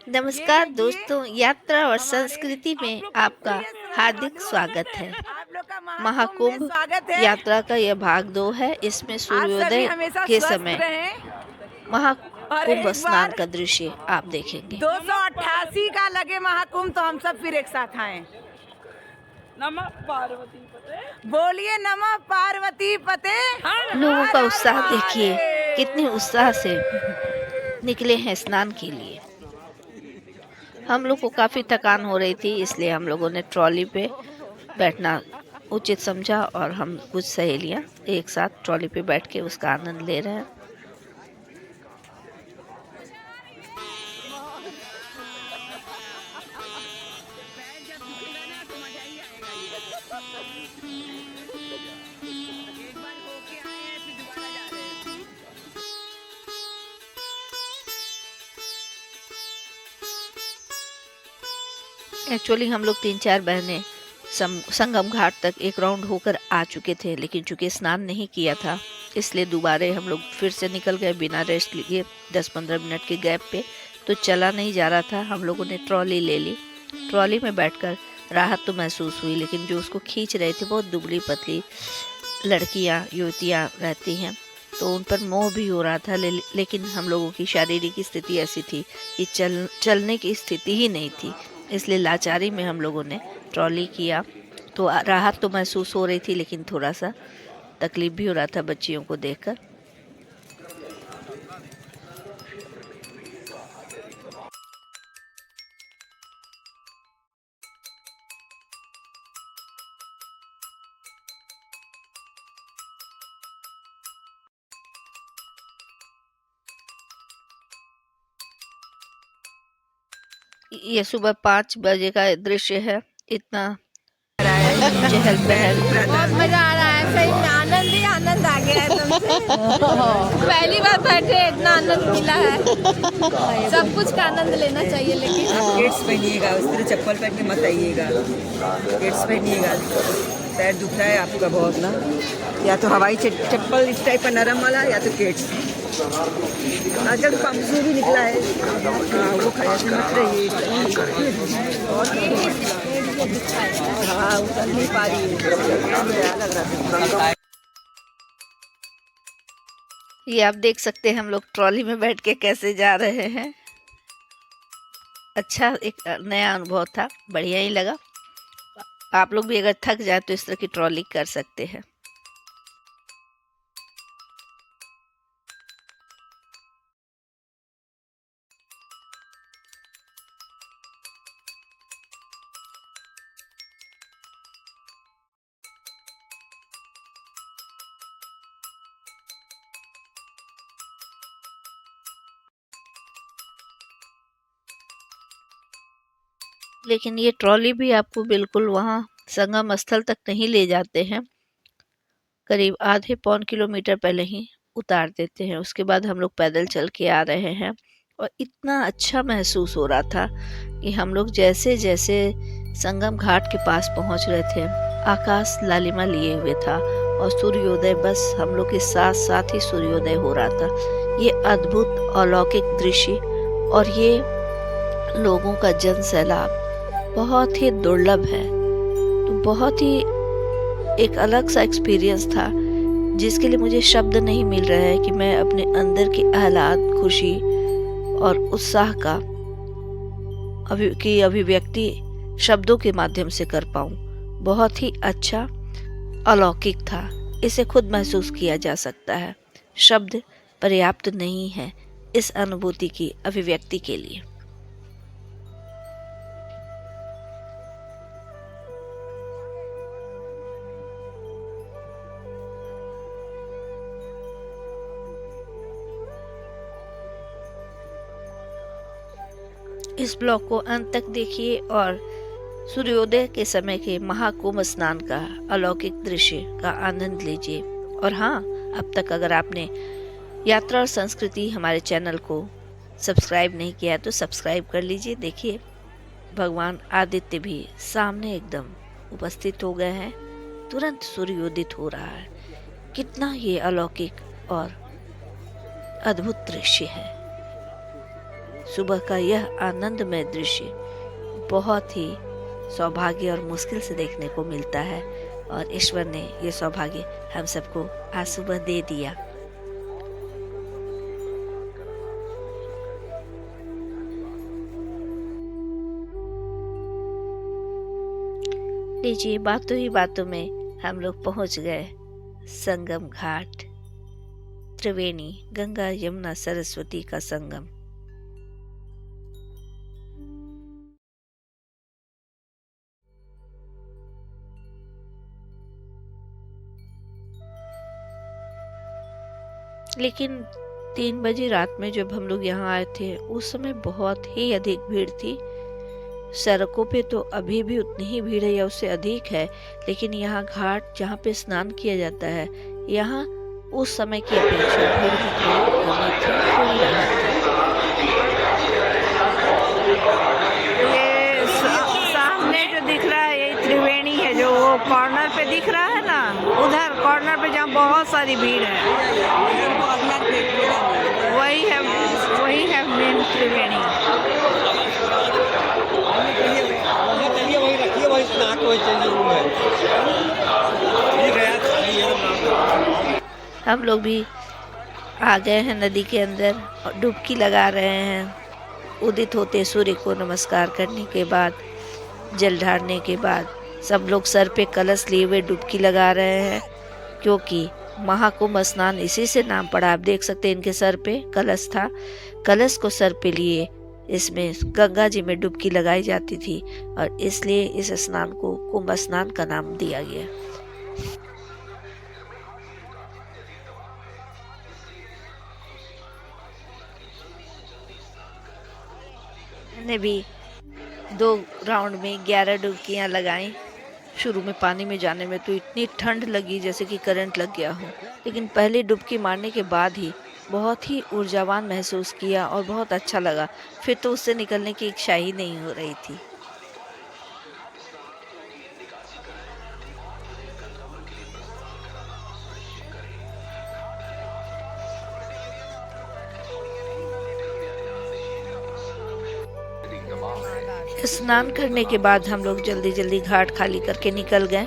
नमस्कार दोस्तों, यात्रा और संस्कृति में आपका हार्दिक स्वागत है। महाकुंभ स्वागत है। यात्रा का यह भाग 2 है। इसमें आप सभी सूर्योदय हमेशा के स्वस्थ समय रहें और महाकुंभ एक स्नान बार का दृश्य आप देखेंगे। 288 का लगे महाकुंभ तो हम सब फिर एक साथ आए। नमः पार्वती पते। बोलिए नमः पार्वती पते। लोगों का हर उत्साह देखिए, महादेव। कितने उत्साह से निकले हैं स्नान के लिए। हम लोग को काफ़ी थकान हो रही थी, इसलिए हम लोगों ने ट्रॉली पे बैठना उचित समझा और हम कुछ सहेलियां एक साथ ट्रॉली पे बैठ के उसका आनंद ले रहे हैं। एक्चुअली हम लोग 3-4 बहनें संगम घाट तक एक राउंड होकर आ चुके थे, लेकिन चूंकि स्नान नहीं किया था इसलिए दोबारा हम लोग फिर से निकल गए बिना रेस्ट लिए 10-15 मिनट के गैप पे। तो चला नहीं जा रहा था, हम लोगों ने ट्रॉली ले ली। ट्रॉली में बैठकर राहत तो महसूस हुई, लेकिन जो उसको खींच रहे थे बहुत दुबली पतली लड़कियां युवतियां रहती हैं, तो उन पर मोह भी हो रहा था। लेकिन हम लोगों की शारीरिक स्थिति ऐसी थी कि चलने की स्थिति ही नहीं थी, इसलिए लाचारी में हम लोगों ने ट्रॉली किया। तो राहत तो महसूस हो रही थी, लेकिन थोड़ा सा तकलीफ भी हो रहा था बच्चियों को देखकर। ये सुबह 5 बजे का दृश्य है। इतना चहल पहल, बहुत मजा आ रहा है। सही में आनंद ही आनंद आ गया है तुमसे। पहली बार बैठे, इतना आनंद मिला है। सब कुछ का आनंद लेना चाहिए, लेकिन गेट्स पहनिएगा, उस तरह चप्पल पहन के मत आइएगा। गेट्स पहनिएगा, पैर दुख रहा है आपका बहुत ना। या तो हवाई चप्पल इस टाइप का नरम वाला, या तो गेट्स। आजकल पंपसू भी निकला है। हाँ, वो खड़े से मत रहिए। हाँ, उतर नहीं पा रही है, लग रहा है। ये आप देख सकते हैं हम लोग ट्रॉली में बैठ के कैसे जा रहे हैं। अच्छा, एक नया अनुभव था, बढ़िया ही लगा। आप लोग भी अगर थक जाए तो इस तरह की ट्रॉली कर सकते हैं। लेकिन ये ट्रॉली भी आपको बिल्कुल वहाँ संगम स्थल तक नहीं ले जाते हैं, करीब आधे पौन किलोमीटर पहले ही उतार देते हैं। उसके बाद हम लोग पैदल चल के आ रहे हैं और इतना अच्छा महसूस हो रहा था कि हम लोग जैसे जैसे संगम घाट के पास पहुंच रहे थे, आकाश लालिमा लिए हुए था और सूर्योदय बस हम लोग के साथ साथ ही सूर्योदय हो रहा था। ये अद्भुत अलौकिक दृश्य और ये लोगों का जन सैलाब बहुत ही दुर्लभ है। तो बहुत ही एक अलग सा एक्सपीरियंस था, जिसके लिए मुझे शब्द नहीं मिल रहा है कि मैं अपने अंदर की आह्लाद, खुशी और उत्साह का अभिव्यक्ति शब्दों के माध्यम से कर पाऊं। बहुत ही अच्छा अलौकिक था, इसे खुद महसूस किया जा सकता है। शब्द पर्याप्त नहीं है इस अनुभूति की अभिव्यक्ति के लिए। इस ब्लॉग को अंत तक देखिए और सूर्योदय के समय के महाकुंभ स्नान का अलौकिक दृश्य का आनंद लीजिए। और हाँ, अब तक अगर आपने यात्रा और संस्कृति हमारे चैनल को सब्सक्राइब नहीं किया है तो सब्सक्राइब कर लीजिए। देखिए, भगवान आदित्य भी सामने एकदम उपस्थित हो गए हैं, तुरंत सूर्योदित हो रहा है। कितना ये अलौकिक और अद्भुत दृश्य है। सुबह का यह आनंदमय दृश्य बहुत ही सौभाग्य और मुश्किल से देखने को मिलता है और ईश्वर ने ये सौभाग्य हम सबको आज सुबह दे दिया। लीजिए, बातों ही बातों में हम लोग पहुंच गए संगम घाट, त्रिवेणी गंगा यमुना सरस्वती का संगम। लेकिन 3 बजे रात में जब हम लोग यहाँ आए थे उस समय बहुत ही अधिक भीड़ थी। सड़कों पे तो अभी भी उतनी ही भीड़ है या उससे अधिक है, लेकिन यहाँ घाट जहाँ पे स्नान किया जाता है यहाँ उस समय की अपेक्षा भीड़ की थोड़ी कमी थी, थोड़ी राहत थी। ये सामने जो दिख रहा है ये त्रिवेणी है, जो वो कॉर्नर पे दिख रहा है ना, उधर कॉर्नर पे जहाँ बहुत सारी भीड़ है वही है मेन त्रिवेणी। हम लोग भी आ गए हैं नदी के अंदर और डुबकी लगा रहे हैं। उदित होते सूर्य को नमस्कार करने के बाद, जल ढारने के बाद सब लोग सर पे कलश लिए हुए डुबकी लगा रहे हैं, क्योंकि महाकुंभ स्नान इसी से नाम पड़ा। आप देख सकते हैं इनके सर पे कलश था, कलश को सर पे लिए इसमें गंगा जी में डुबकी लगाई जाती थी और इसलिए इस स्नान को कुंभ स्नान का नाम दिया गया। मैंने भी 2 राउंड में 11 डुबकियां लगाई। शुरू में पानी में जाने में तो इतनी ठंड लगी जैसे कि करंट लग गया हो, लेकिन पहली डुबकी मारने के बाद ही बहुत ही ऊर्जावान महसूस किया और बहुत अच्छा लगा। फिर तो उससे निकलने की इच्छा ही नहीं हो रही थी। स्नान करने के बाद हम लोग जल्दी जल्दी घाट खाली करके निकल गए।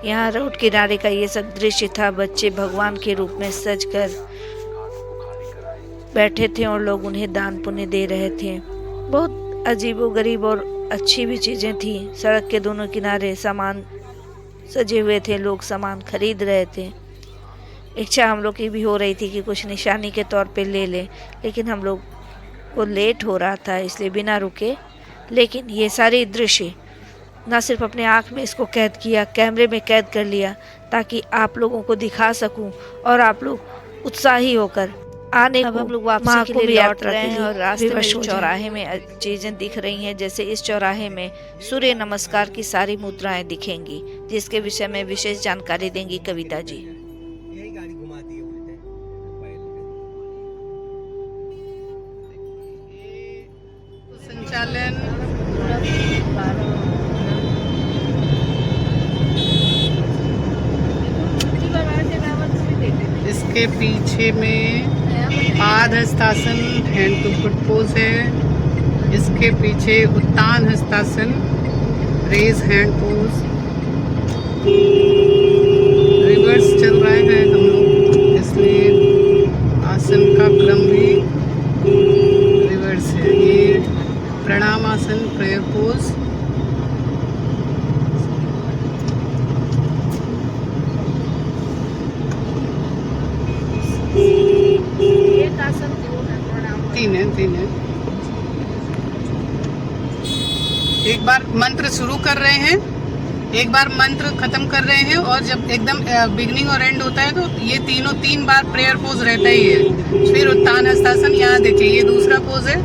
यहाँ रोड किनारे का ये सब दृश्य था। बच्चे भगवान के रूप में सजकर बैठे थे और लोग उन्हें दान पुण्य दे रहे थे। बहुत अजीबोगरीब और अच्छी भी चीज़ें थी। सड़क के दोनों किनारे सामान सजे हुए थे, लोग सामान खरीद रहे थे। इच्छा हम लोग की भी हो रही थी कि कुछ निशानी के तौर पे ले लें, लेकिन हम लोग को लेट हो रहा था इसलिए बिना रुके। लेकिन ये सारे दृश्य ना सिर्फ अपने आँख में इसको कैद किया, कैमरे में कैद कर लिया ताकि आप लोगों को दिखा सकूं और आप लोग उत्साही होकर आने। अब हम लोग वापसी के लिए लौट रहे हैं और रास्ते में चौराहे में चीज़ें दिख रही हैं। जैसे इस चौराहे में सूर्य नमस्कार की सारी मुद्राएं दिखेंगी, जिसके विषय में विशेष जानकारी देंगी कविता जी। संचालन इसके पीछे में Pada Hastasana hand to foot pose है। इसके पीछे Uttana Hastasana raise hand pose. Reverse चल रहा है हम लोग, इसलिए आसन का क्रम भी रिवर्स है। ये प्रणाम आसन प्रेयर पोज। तीन है। एक बार मंत्र शुरू कर रहे हैं, एक बार मंत्र खत्म कर रहे हैं और जब एकदम बिगनिंग और एंड होता है तो ये तीनों 3 बार प्रेयर पोज रहता ही है। फिर उत्तान हस्तासन, यहाँ देखिए ये दूसरा पोज है,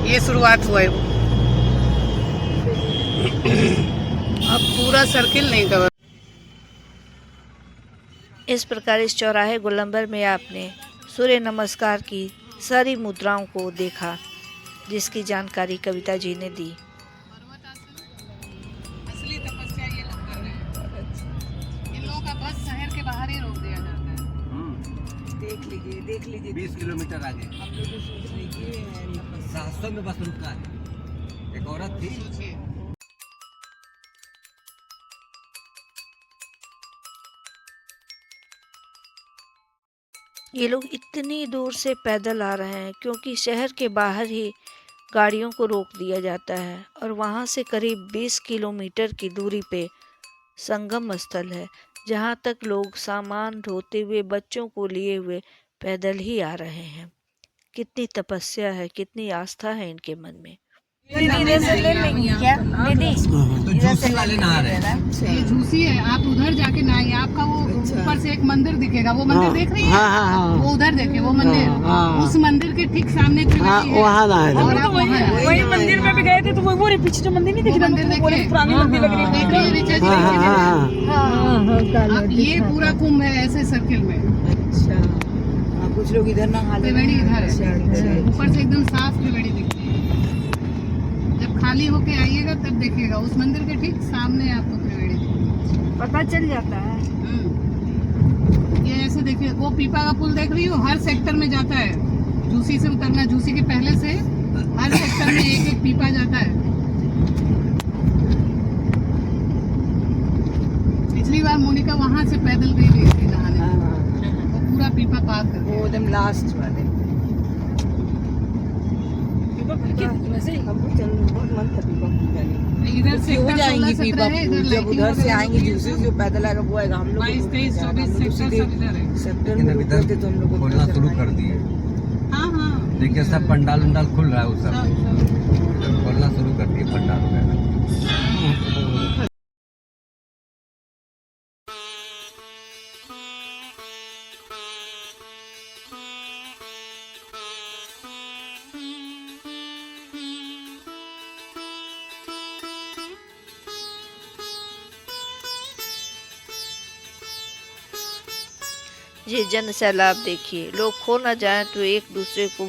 ये शुरुआत हुआ है। अब पूरा सर्किल नहीं कवर। इस प्रकार इस चौराहे गोलंबर में आपने सूर्य नमस्कार की सारी मुद्राओं को देखा, जिसकी जानकारी कविता जी ने दी। असली तपस्या ये लोग कर रहे हैं। इन लोगों का बस शहर के बाहर ही रोक दिया जाता है। देख लीजिए। लीजिए, देख लीजिए। 20 किलोमीटर आगे हम लोग को सोचने की 700 में बस रुका है। एक औरत थी, ये लोग इतनी दूर से पैदल आ रहे हैं क्योंकि शहर के बाहर ही गाड़ियों को रोक दिया जाता है और वहाँ से करीब 20 किलोमीटर की दूरी पे संगम स्थल है, जहाँ तक लोग सामान ढोते हुए बच्चों को लिए हुए पैदल ही आ रहे हैं। कितनी तपस्या है, कितनी आस्था है इनके मन में। इधर से ले लेंगी क्या दीदी? तो झूसी वाले नहा रहे हैं। ये झूसी है, आप उधर जाके नहाइए। आपका वो ऊपर से एक मंदिर दिखेगा, वो मंदिर देख रही है? वो उधर देखे, वो मंदिर, उस मंदिर के ठीक सामने वहाँ वही मंदिर में भी गए थे तो वो पीछे जो मंदिर नहीं दिख रहा, मंदिर देखिए, पुरानी मंदिर लग रही है। अब ये पूरा कुंभ है ऐसे सर्किल में। अच्छा, कुछ लोग इधर नहा ले, त्रिवेणी इधर है, अच्छा। ऊपर से एकदम साफ त्रिवेणी दिखती है। जब खाली होके आइएगा तब देखिएगा, उस मंदिर के ठीक सामने आपको त्रिवेणी पता चल जाता है। ये ऐसे देखिए, वो पीपा का पुल देख रही हो, हर सेक्टर में जाता है। झूसी से उतरना, झूसी के पहले से हर सेक्टर में एक एक पीपा जाता है। पिछली बार मोनिका वहाँ से पैदल गई थी नहाने, वो पूरा पीपा पार कर वो एकदम लास्ट वाले। हमको बहुत मन था पीपा पुल जाने। इधर से हो जाएंगी पीपा पुल, जब उधर से आएंगे झूसी से पैदल आएगा वो आएगा। हम लोग 22, 23, 24 सेक्टर सब इधर है। सेक्टर लेकिन में अभी रुकते थे तो हम लोग खोलना शुरू कर दिए। हाँ देखिए सब पंडाल उंडाल खुल रहा है, वो सब खोलना शुरू कर दिए पंडाल वगैरह। ये जन सैलाब देखिए, लोग खो न जाएं तो एक दूसरे को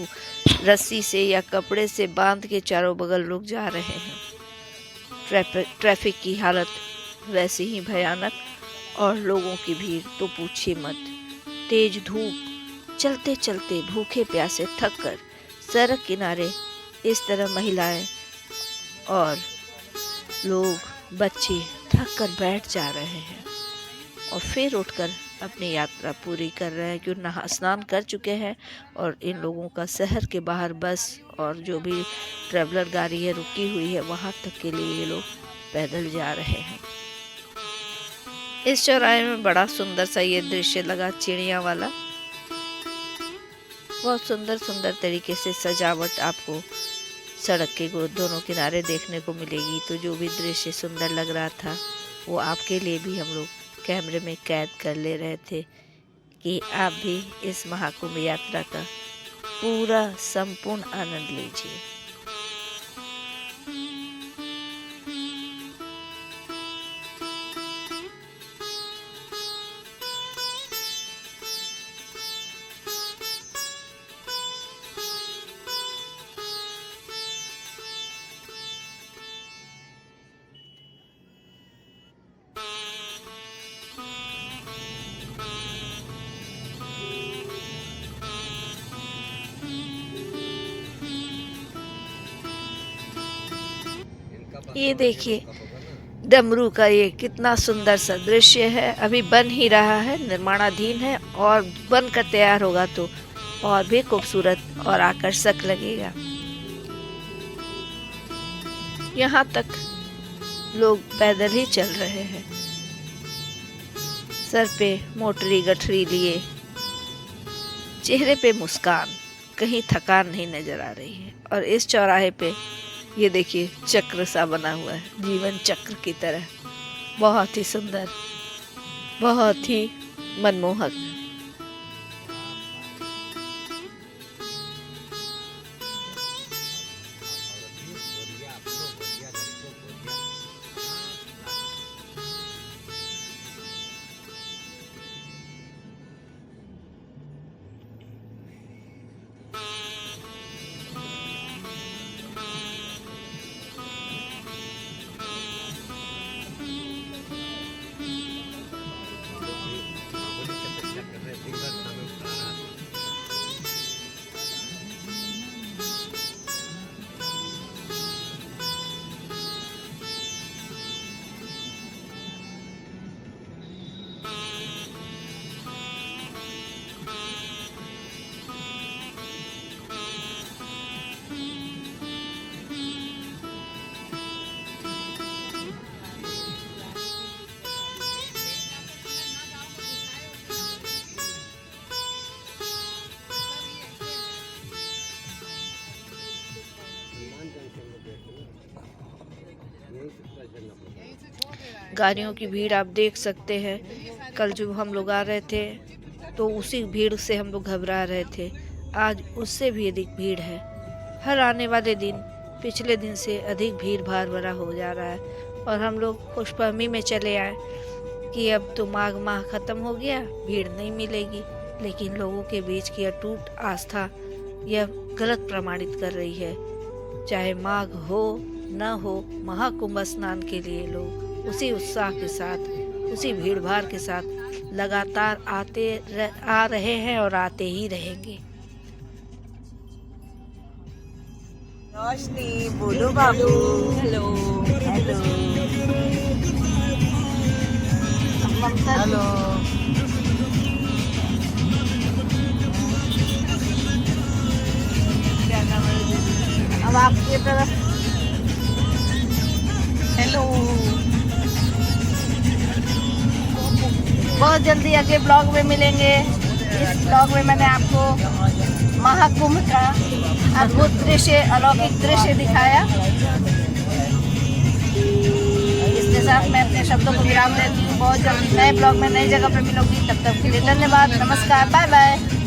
रस्सी से या कपड़े से बांध के चारों बगल लोग जा रहे हैं। ट्रैफिक की हालत वैसी ही भयानक और लोगों की भीड़ तो पूछिए मत। तेज धूप, चलते चलते भूखे प्यासे थक कर सड़क किनारे इस तरह महिलाएं और लोग, बच्चे थक कर बैठ जा रहे हैं और फिर उठकर अपनी यात्रा पूरी कर रहे हैं, क्योंकि नहा स्नान कर चुके हैं। और इन लोगों का शहर के बाहर बस और जो भी ट्रैवलर गाड़ी है रुकी हुई है, वहाँ तक के लिए ये लोग पैदल जा रहे हैं। इस चौराहे में बड़ा सुंदर सा ये दृश्य लगा, चिड़िया वाला। बहुत सुंदर सुंदर तरीके से सजावट आपको सड़क के दोनों किनारे देखने को मिलेगी। तो जो भी दृश्य सुंदर लग रहा था वो आपके लिए भी हम लोग कैमरे में कैद कर ले रहे थे कि आप भी इस महाकुंभ यात्रा का पूरा संपूर्ण आनंद लीजिए। ये देखिए डमरू का ये कितना सुंदर सा दृश्य है। अभी बन ही रहा है, निर्माणाधीन है और बनकर तैयार होगा तो और भी खूबसूरत और आकर्षक लगेगा। यहाँ तक लोग पैदल ही चल रहे हैं, सर पे मोटरी गठरी लिए, चेहरे पे मुस्कान, कहीं थकान नहीं नजर आ रही है। और इस चौराहे पे ये देखिए चक्र सा बना हुआ है, जीवन चक्र की तरह, बहुत ही सुंदर, बहुत ही मनमोहक। गाड़ियों की भीड़ आप देख सकते हैं। कल जो हम लोग आ रहे थे तो उसी भीड़ से हम लोग घबरा रहे थे, आज उससे भी अधिक भीड़ है। हर आने वाले दिन पिछले दिन से अधिक भीड़ भाड़ भरा हो जा रहा है और हम लोग खुशफहमी में चले आए कि अब तो माघ माह खत्म हो गया, भीड़ नहीं मिलेगी। लेकिन लोगों के बीच की अटूट आस्था यह गलत प्रमाणित कर रही है। चाहे माघ हो न हो, महाकुंभ स्नान के लिए लोग उसी उत्साह के साथ, उसी भीड़ भाड़ के साथ लगातार आ रहे हैं और आते ही रहेंगे। रोशनी बोलो बाबू। Hello hello hello. अब आपकी तरफ हेलो। बहुत जल्दी अगले ब्लॉग में मिलेंगे। इस ब्लॉग में मैंने आपको महाकुंभ का अद्भुत दृश्य, अलौकिक दृश्य दिखाया। इसके साथ मैं अपने शब्दों को विराम देती हूँ। बहुत जल्दी नए ब्लॉग में नई जगह पर मिलूंगी। तब तक के लिए धन्यवाद, नमस्कार, बाय बाय।